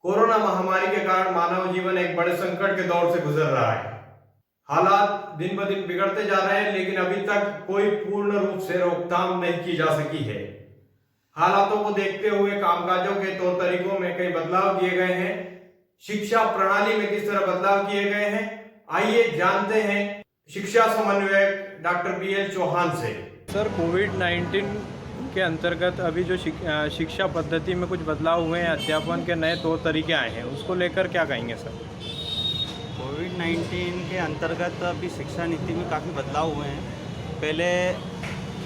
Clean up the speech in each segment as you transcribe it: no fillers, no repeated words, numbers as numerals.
Corona महामारी के कारण मानव जीवन एक बड़े संकट के दौर से गुजर रहा है। हालात दिन ब दिन बिगड़ते जा रहे हैं, लेकिन अभी तक कोई पूर्ण रूप से रोकथाम नहीं की जा सकी है। हालातों को देखते हुए कामकाजों के तौर तरीकों में कई बदलाव किए गए हैं। शिक्षा प्रणाली में किस तरह बदलाव किए गए हैं, आइए जानते हैं शिक्षा समन्वयक डॉक्टर BL चौहान से। सर, कोविड-19 के अंतर्गत अभी जो शिक्षा पद्धति में कुछ बदलाव हुए हैं, अध्यापन के नए तौर तरीके आए हैं, उसको लेकर क्या कहेंगे सर? कोविड-19 के अंतर्गत अभी शिक्षा नीति में काफ़ी बदलाव हुए हैं। पहले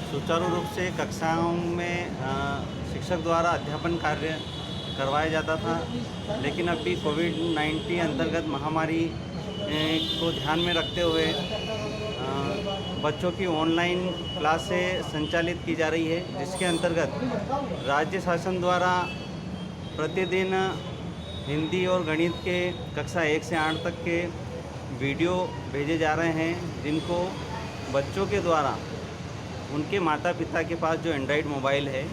सुचारू रूप से कक्षाओं में शिक्षक द्वारा अध्यापन कार्य करवाया जाता था, लेकिन अभी कोविड-19 अंतर्गत महामारी को ध्यान में रखते हुए बच्चों की ऑनलाइन क्लासें संचालित की जा रही है, जिसके अंतर्गत राज्य शासन द्वारा प्रतिदिन हिंदी और गणित के कक्षा 1 से 8 तक के वीडियो भेजे जा रहे हैं, जिनको बच्चों के द्वारा उनके माता पिता के पास जो एंड्रॉयड मोबाइल है,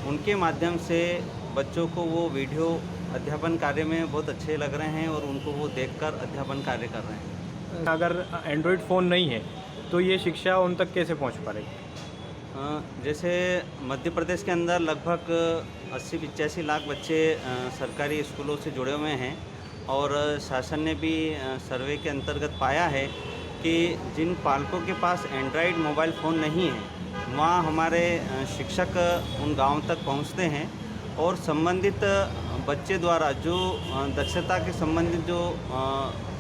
उनके माध्यम से बच्चों को वो वीडियो अध्यापन कार्य में बहुत अच्छे लग रहे हैं और उनको वो देखकर अध्यापन कार्य कर रहे हैं। अगर एंड्रॉयड फ़ोन नहीं है तो ये शिक्षा उन तक कैसे पहुंच पाएगी? जैसे मध्य प्रदेश के अंदर लगभग 80-85 लाख बच्चे सरकारी स्कूलों से जुड़े हुए हैं और शासन ने भी सर्वे के अंतर्गत पाया है कि जिन पालकों के पास एंड्रॉयड मोबाइल फ़ोन नहीं है, वहाँ हमारे शिक्षक उन गाँव तक पहुँचते हैं और संबंधित बच्चे द्वारा जो दक्षता के संबंधित जो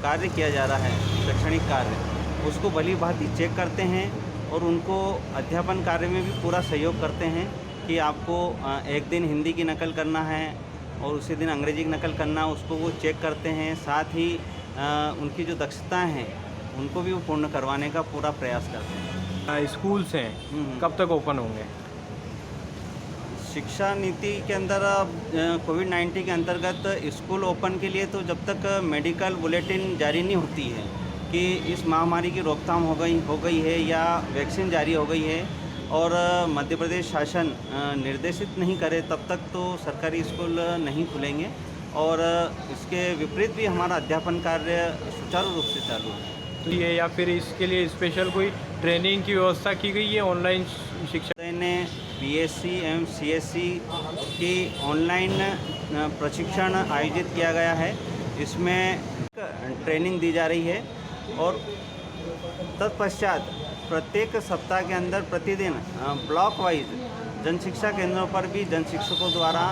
कार्य किया जा रहा है, शैक्षणिक कार्य, उसको भली भांति चेक करते हैं और उनको अध्यापन कार्य में भी पूरा सहयोग करते हैं कि आपको एक दिन हिंदी की नकल करना है और उसी दिन अंग्रेजी की नकल करना, उसको वो चेक करते हैं। साथ ही उनकी जो दक्षताएं हैं उनको भी वो पूर्ण करवाने का पूरा प्रयास करते हैं। स्कूल्स हैं, कब तक ओपन होंगे? शिक्षा नीति के अंदर कोविड-19 के अंतर्गत स्कूल ओपन के लिए तो जब तक मेडिकल बुलेटिन जारी नहीं होती है कि इस महामारी की रोकथाम हो गई है या वैक्सीन जारी हो गई है और मध्य प्रदेश शासन निर्देशित नहीं करे, तब तक तो सरकारी स्कूल नहीं खुलेंगे और इसके विपरीत भी हमारा अध्यापन कार्य सुचारू रूप से चालू है। तो ये या फिर इसके लिए स्पेशल कोई ट्रेनिंग की व्यवस्था की गई है ऑनलाइन शिक्षा? ने BSc एवं CSc की ऑनलाइन प्रशिक्षण आयोजित किया गया है। इसमें ट्रेनिंग दी जा रही है और तत्पश्चात प्रत्येक सप्ताह के अंदर प्रतिदिन ब्लॉक वाइज जन शिक्षा केंद्रों पर भी जन शिक्षकों द्वारा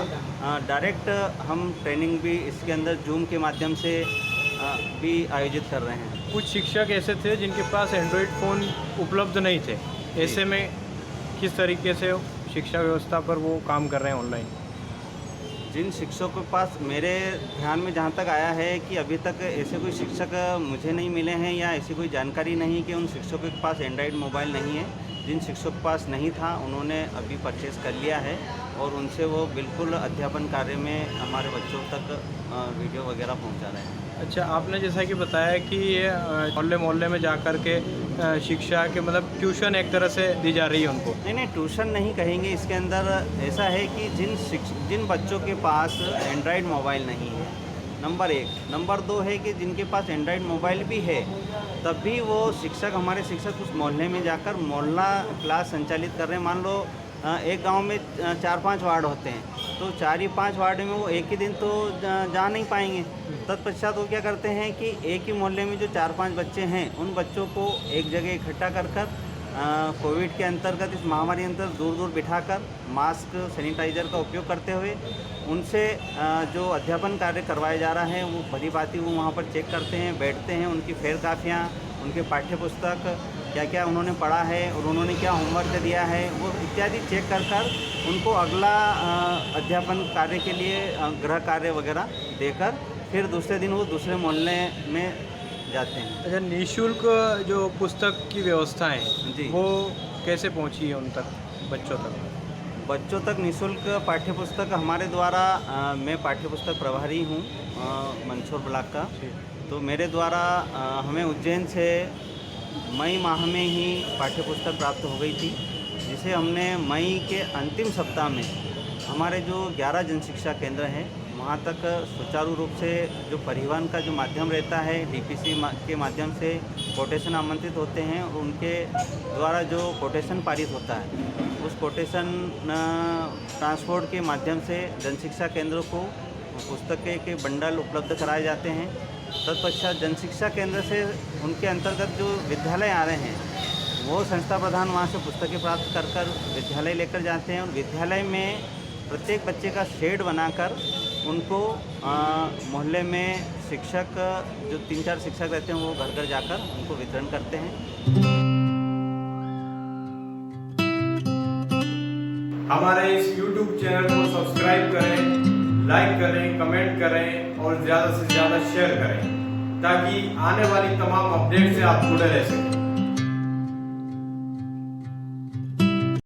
डायरेक्ट हम ट्रेनिंग भी इसके अंदर जूम के माध्यम से भी आयोजित कर रहे हैं। कुछ शिक्षक ऐसे थे जिनके पास एंड्रॉयड फ़ोन उपलब्ध नहीं थे, ऐसे में किस तरीके से शिक्षा व्यवस्था पर वो काम कर रहे हैं ऑनलाइन? जिन शिक्षकों के पास मेरे ध्यान में जहाँ तक आया है कि अभी तक ऐसे कोई शिक्षक मुझे नहीं मिले हैं या ऐसी कोई जानकारी नहीं कि उन शिक्षकों के पास एंड्रॉयड मोबाइल नहीं है। जिन शिक्षकों के पास नहीं था उन्होंने अभी परचेज़ कर लिया है और उनसे वो बिल्कुल अध्यापन कार्य में हमारे बच्चों तक वीडियो वगैरह पहुँचा रहे हैं। अच्छा, आपने जैसा कि बताया कि ये मोहल्ले मोहल्ले में जाकर के शिक्षा के मतलब ट्यूशन एक तरह से दी जा रही है उनको? नहीं, ट्यूशन नहीं कहेंगे। इसके अंदर ऐसा है कि जिन बच्चों के पास एंड्रॉयड मोबाइल नहीं है, नंबर 1। नंबर 2 है कि जिनके पास एंड्रॉयड मोबाइल भी है, तब भी वो हमारे शिक्षक उस मोहल्ले में जाकर मोहल्ला क्लास संचालित कर रहे हैं। मान लो एक गांव में 4-5 वार्ड होते हैं, तो 4 ही 5 वार्ड में वो एक ही दिन तो जा नहीं पाएंगे। तत्पश्चात वो क्या करते हैं कि एक ही मोहल्ले में जो 4-5 बच्चे हैं, उन बच्चों को एक जगह इकट्ठा कर कोविड के अंतर्गत, इस महामारी अंतर्गत दूर दूर बिठाकर मास्क सैनिटाइज़र का उपयोग करते हुए उनसे जो अध्यापन कार्य करवाया जा रहा है वो भली भांति वो वहाँ पर चेक करते हैं, बैठते हैं। उनकी फेर कापियाँ, उनके पाठ्य पुस्तक, क्या क्या उन्होंने पढ़ा है और उन्होंने क्या होमवर्क दिया है, वो इत्यादि चेक कर उनको अगला अध्यापन कार्य के लिए गृह कार्य वगैरह देकर फिर दूसरे दिन वो दूसरे मोहल्ले में जाते हैं। अच्छा, निःशुल्क जो पुस्तक की व्यवस्था है जी, वो कैसे पहुंची है उन तक, बच्चों तक? बच्चों तक निःशुल्क पाठ्य पुस्तक हमारे द्वारा मैं पाठ्य पुस्तक प्रभारी हूँ मंदसौर ब्लॉक का, तो मेरे द्वारा हमें उज्जैन से मई माह में ही पाठ्य पुस्तक प्राप्त हो गई थी, जिसे हमने मई के अंतिम सप्ताह में हमारे जो 11 जन शिक्षा केंद्र हैं वहाँ तक सुचारू रूप से जो परिवहन का जो माध्यम रहता है डीपीसी के माध्यम से कोटेशन आमंत्रित होते हैं और उनके द्वारा जो कोटेशन पारित होता है उस कोटेशन ट्रांसपोर्ट के माध्यम से जनशिक्षा केंद्रों को पुस्तकें के बंडल उपलब्ध कराए जाते हैं। तत्पश्चात जनशिक्षा केंद्र से उनके अंतर्गत जो विद्यालय आ रहे हैं वो संस्था प्रधान वहाँ से पुस्तकें प्राप्त कर विद्यालय लेकर जाते हैं और विद्यालय में प्रत्येक बच्चे का शेड बनाकर उनको मोहल्ले में शिक्षक जो 3-4 शिक्षक रहते हैं वो घर घर जाकर उनको वितरण करते हैं। हमारे इस YouTube चैनल को सब्सक्राइब करें, लाइक करें, कमेंट करें और ज़्यादा से ज़्यादा शेयर करें ताकि आने वाली तमाम अपडेट से आप जुड़े रह सकें।